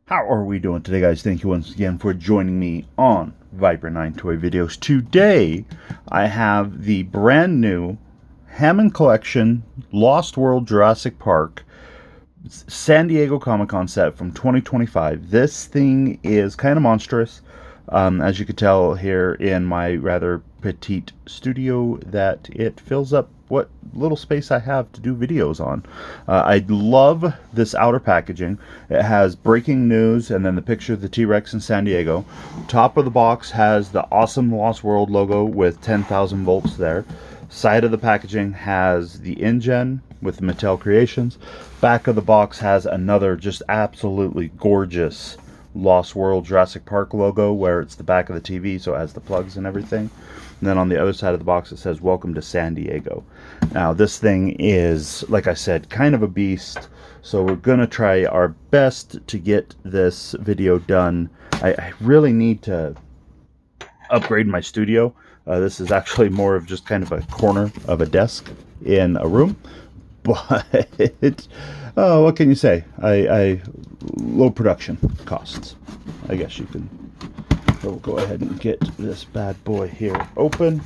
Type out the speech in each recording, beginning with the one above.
How are we doing today, guys? Thank you once again for joining me on Viper 9 Toy Videos. Today, I have the brand new Hammond Collection Lost World Jurassic Park San Diego Comic-Con set from 2025. This thing is kind of monstrous. As you can tell here in my rather petite studio, that it fills up what little space I have to do videos on. I love this outer packaging. It has breaking news and then the picture of the T-Rex in San Diego. Top of the box has the awesome Lost World logo with 10,000 volts there. Side of the packaging has the InGen with the Mattel Creations. Back of the box has another just absolutely gorgeous Lost World Jurassic Park logo where it's the back of the TV, so it has the plugs and everything. And then on the other side of the box it says welcome to San Diego. Now this thing is, like I said, kind of a beast, so we're gonna try our best to get this video done. I really need to upgrade my studio. This is actually more of just kind of a corner of a desk in a room, but oh, what can you say? Low production costs, I guess you can. So we'll go ahead and get this bad boy here open.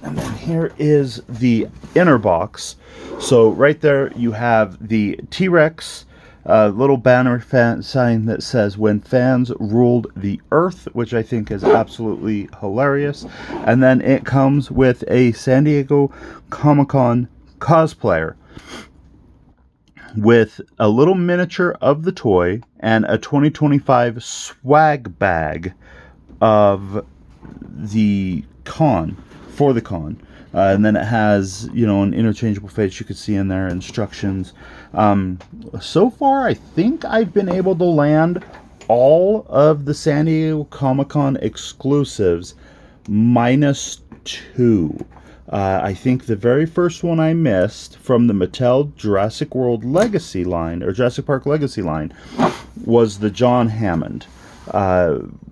And then here is the inner box. So right there you have the T-Rex little banner sign that says "When Fans Ruled the Earth," which I think is absolutely hilarious. And then it comes with a San Diego Comic-Con cosplayer with a little miniature of the toy and a 2025 swag bag of the con, for the con. And then it has, you know, an interchangeable face you could see in there, instructions. So far, I think I've been able to land all of the San Diego Comic-Con exclusives minus 2. I think the very first one I missed from the Mattel Jurassic World Legacy line, or Jurassic Park Legacy line, was the John Hammond,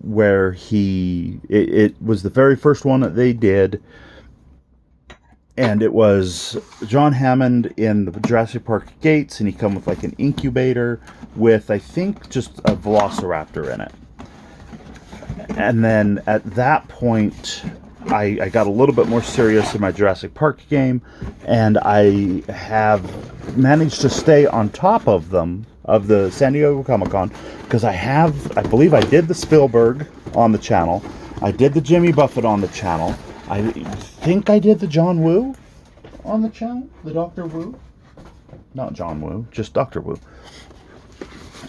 where it was the very first one that they did. And it was John Hammond in the Jurassic Park gates, and he come with like an incubator with, I think, just a velociraptor in it. And then at that point, I got a little bit more serious in my Jurassic Park game, and I have managed to stay on top of them, of the San Diego Comic-Con, because I believe I did the Spielberg on the channel, I did the Jimmy Buffett on the channel, I think I did the John Woo on the channel, the Dr. Woo, not John Woo, just Dr. Woo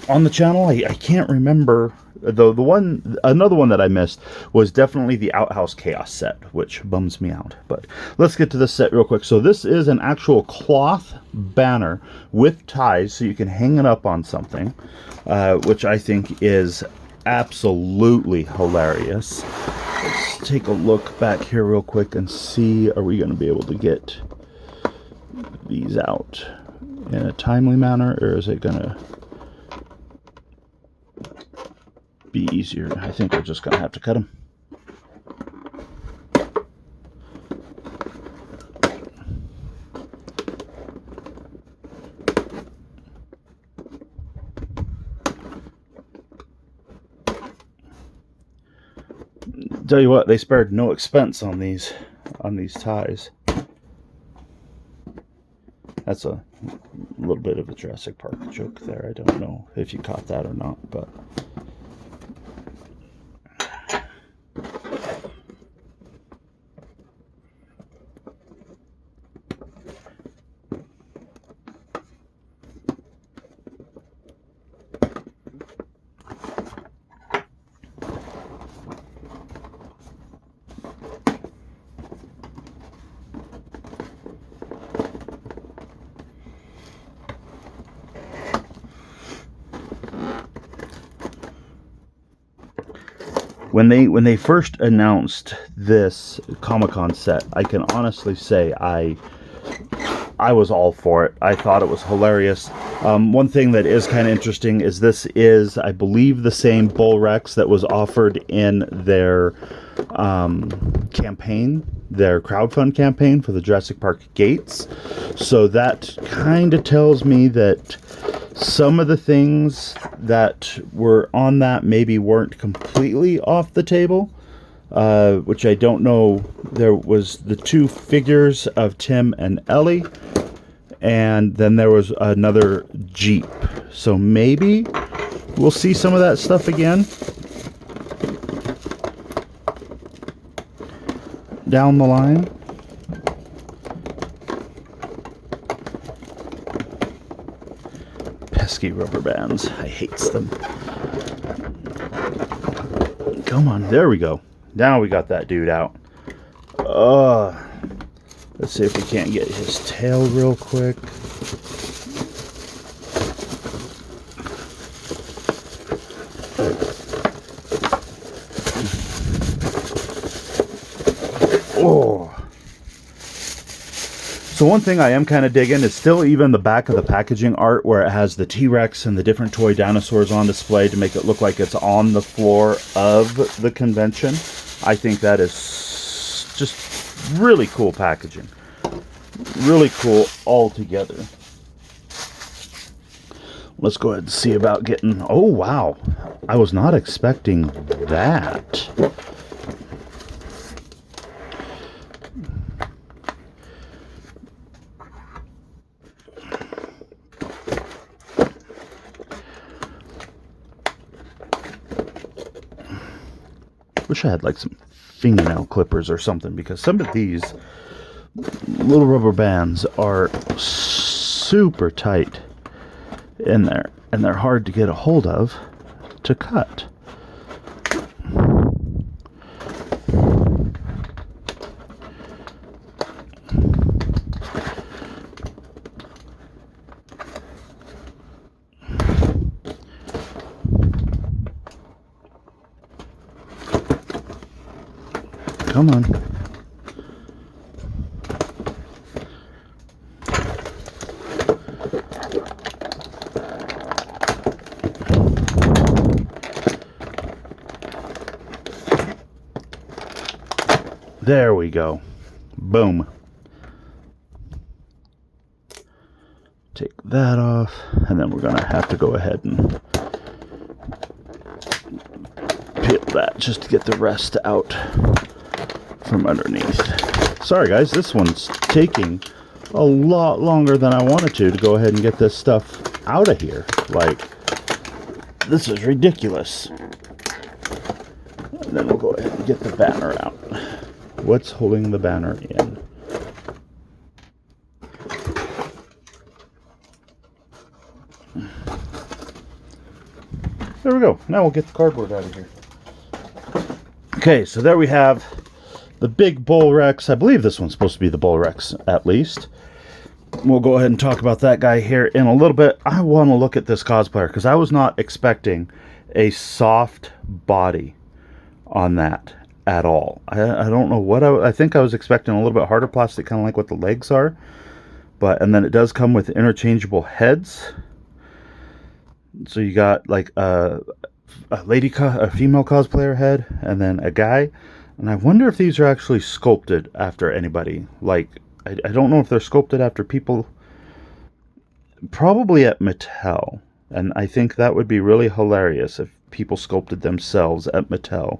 on the channel. I can't remember. Another one that I missed was definitely the Outhouse Chaos set, which bums me out. But let's get to this set real quick. So this is an actual cloth banner with ties, so you can hang it up on something, which I think is absolutely hilarious. Let's take a look back here real quick and see, are we going to be able to get these out in a timely manner, or is it going to be easier? I think we're just going to have to cut them. Tell you what, they spared no expense on these ties. That's a little bit of a Jurassic Park joke there. I don't know if you caught that or not, but when they first announced this Comic-Con set, I can honestly say I was all for it. I thought it was hilarious. One thing that is kind of interesting is this is, I believe, the same Bull Rex that was offered in their campaign, their crowdfund campaign for the Jurassic Park gates. So that kind of tells me that some of the things that were on that maybe weren't completely off the table, which I don't know. There was the 2 figures of Tim and Ellie, and then there was another Jeep. So maybe we'll see some of that stuff again down the line. Pesky rubber bands. I hates them. Come on, there we go. Now we got that dude out. Let's see if we can't get his tail real quick. Oh. So one thing I am kind of digging is still even the back of the packaging art where it has the T-Rex and the different toy dinosaurs on display to make it look like it's on the floor of the convention. I think that is just really cool packaging. Really cool altogether. Let's go ahead and see about getting... Oh, wow. I was not expecting that. Wish I had like some fingernail clippers or something, because some of these little rubber bands are super tight in there and they're hard to get a hold of to cut. Come on. There we go. Boom. Take that off, and then we're going to have to go ahead and peel that just to get the rest out from underneath. Sorry guys, this one's taking a lot longer than I wanted to go ahead and get this stuff out of here. Like, this is ridiculous. And then we'll go ahead and get the banner out. What's holding the banner in? There we go. Now we'll get the cardboard out of here. Okay, so there we have the big Bull Rex. I believe this one's supposed to be the Bull Rex, at least. We'll go ahead and talk about that guy here in a little bit. I want to look at this cosplayer because I was not expecting a soft body on that at all. I don't know what I think I was expecting a little bit harder plastic, kind of like what the legs are. And then it does come with interchangeable heads. So you got like a female cosplayer head, and then a guy. And I wonder if these are actually sculpted after anybody. Like, I don't know if they're sculpted after people. Probably at Mattel. And I think that would be really hilarious if people sculpted themselves at Mattel.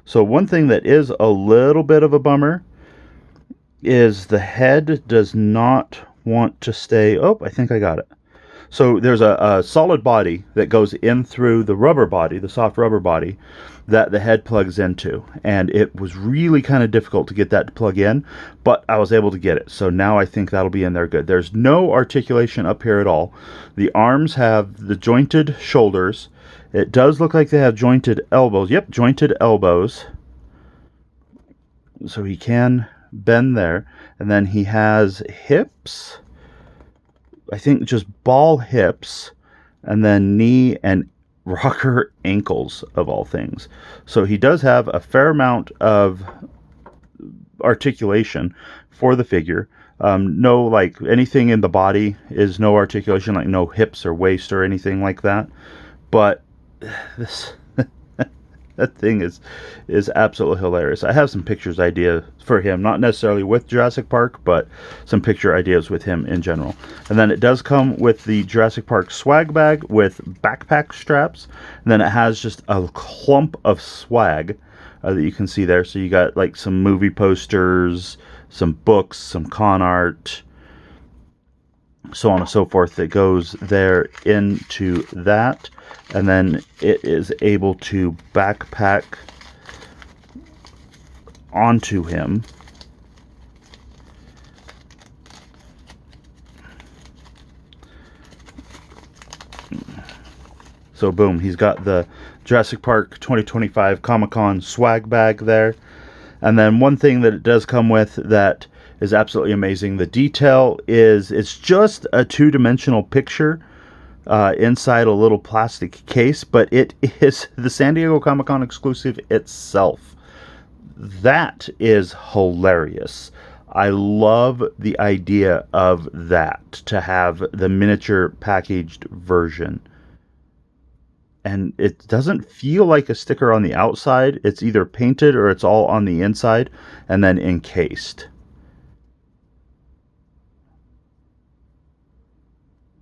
So one thing that is a little bit of a bummer is the head does not want to stay... Oh, I think I got it. So there's a solid body that goes in through the rubber body, the soft rubber body, that the head plugs into. And it was really kind of difficult to get that to plug in, but I was able to get it. So now I think that'll be in there good. There's no articulation up here at all. The arms have the jointed shoulders. It does look like they have jointed elbows. Yep, jointed elbows. So he can bend there. And then he has hips. I think just ball hips, and then knee and rocker ankles of all things. So he does have a fair amount of articulation for the figure. No, like anything in the body is no articulation, like no hips or waist or anything like that. But this That thing is absolutely hilarious. I have some pictures idea for him, not necessarily with Jurassic Park, but some picture ideas with him in general. And then it does come with the Jurassic Park swag bag with backpack straps. And then it has just a clump of swag that you can see there. So you got like some movie posters, some books, some con art, so on and so forth that goes there into that. And then it is able to backpack onto him. So boom, he's got the Jurassic Park 2025 Comic-Con swag bag there. And then one thing that it does come with that is absolutely amazing, the detail is, it's just a two-dimensional picture inside a little plastic case, but it is the San Diego Comic-Con exclusive itself. That is hilarious. I love the idea of that, to have the miniature packaged version. And it doesn't feel like a sticker on the outside. It's either painted or it's all on the inside and then encased.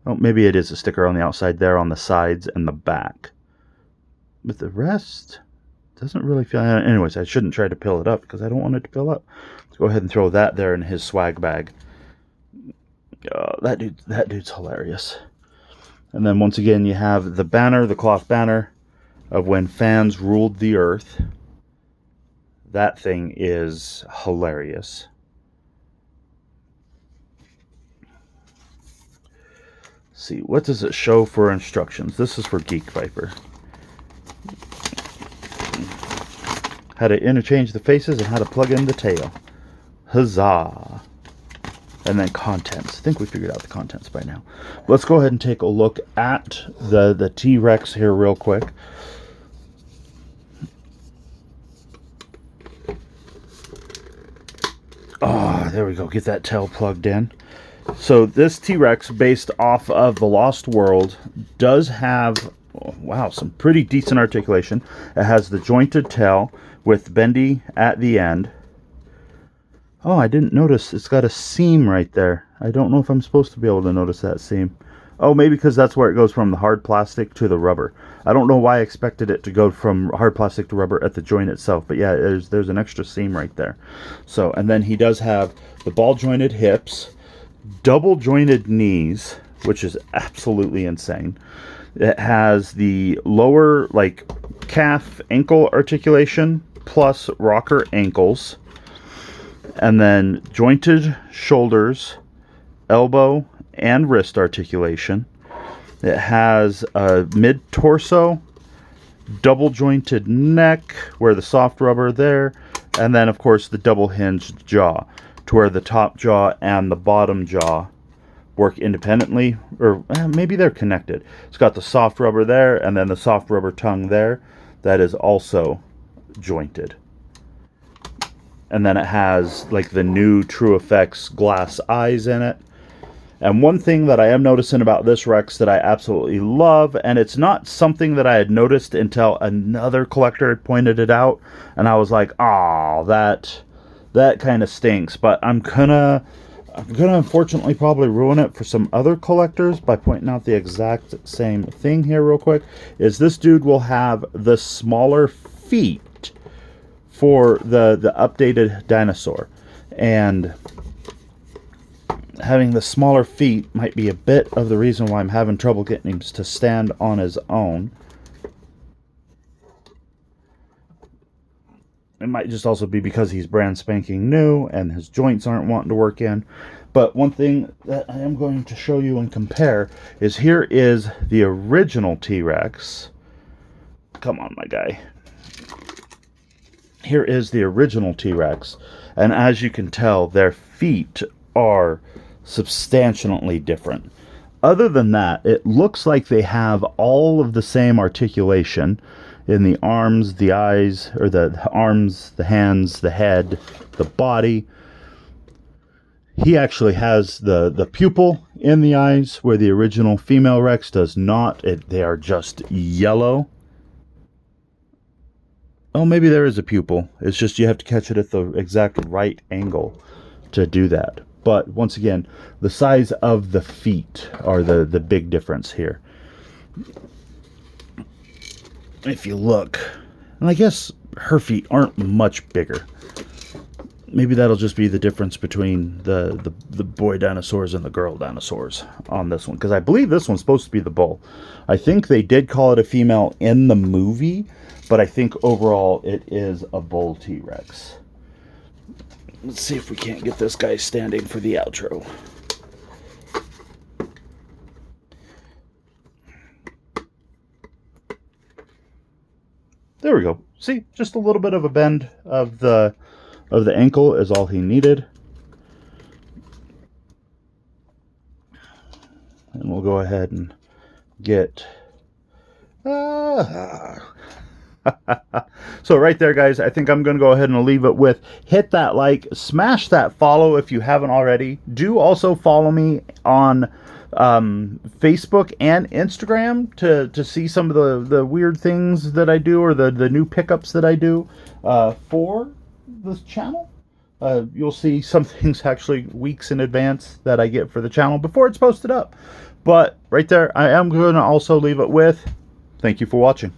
Oh, maybe it is a sticker on the outside there on the sides and the back. But the rest doesn't really feel... Anyways, I shouldn't try to peel it up because I don't want it to peel up. Let's go ahead and throw that there in his swag bag. That dude's hilarious. And then once again, you have the banner, the cloth banner of when fans ruled the earth. That thing is hilarious. Let's see, what does it show for instructions? This is for Geek Viper. How to interchange the faces and how to plug in the tail. Huzzah! And then contents. I think we figured out the contents by now. Let's go ahead and take a look at the T-Rex here real quick. Oh, there we go. Get that tail plugged in. So this T-Rex, based off of The Lost World, does have, oh, wow, some pretty decent articulation. It has the jointed tail with bendy at the end. Oh, I didn't notice. It's got a seam right there. I don't know if I'm supposed to be able to notice that seam. Oh, maybe because that's where it goes from the hard plastic to the rubber. I don't know why I expected it to go from hard plastic to rubber at the joint itself. But yeah, there's an extra seam right there. So, and then he does have the ball jointed hips, double jointed knees, which is absolutely insane. It has the lower, like, calf ankle articulation plus rocker ankles. And then jointed shoulders, elbow, and wrist articulation. It has a mid-torso, double jointed neck, where the soft rubber there, and then, of course, the double hinged jaw, to where the top jaw and the bottom jaw work independently, or maybe they're connected. It's got the soft rubber there, and then the soft rubber tongue there. That is also jointed. And then it has like the new True Effects glass eyes in it. And one thing that I am noticing about this Rex that I absolutely love, and it's not something that I had noticed until another collector had pointed it out, and I was like, oh, that kind of stinks. But I'm gonna unfortunately probably ruin it for some other collectors by pointing out the exact same thing here real quick, is this dude will have the smaller feet for the updated dinosaur. And having the smaller feet might be a bit of the reason why I'm having trouble getting him to stand on his own. It might just also be because he's brand spanking new and his joints aren't wanting to work in. But one thing that I am going to show you and compare is, here is the original T-Rex. Come on, my guy. Here is the original T-Rex, and as you can tell, their feet are substantially different. Other than that, it looks like they have all of the same articulation in the arms, the eyes, or the arms, the hands, the head, the body. He actually has the pupil in the eyes, where the original female Rex does not. They are just yellow. Oh, maybe there is a pupil. It's just you have to catch it at the exact right angle to do that. But once again, the size of the feet are the big difference here. If you look, and I guess her feet aren't much bigger. Maybe that'll just be the difference between the boy dinosaurs and the girl dinosaurs on this one. Because I believe this one's supposed to be the bull. I think they did call it a female in the movie, but I think overall it is a bull T-Rex. Let's see if we can't get this guy standing for the outro. There we go. See, just a little bit of a bend of the ankle is all he needed. And we'll go ahead and get... So right there, guys, I think I'm going to go ahead and leave it with hit that like, smash that follow if you haven't already. Do also follow me on Facebook and Instagram to see some of the weird things that I do, or the new pickups that I do for this channel. You'll see some things actually weeks in advance that I get for the channel before it's posted up. But right there, I am going to also leave it with thank you for watching.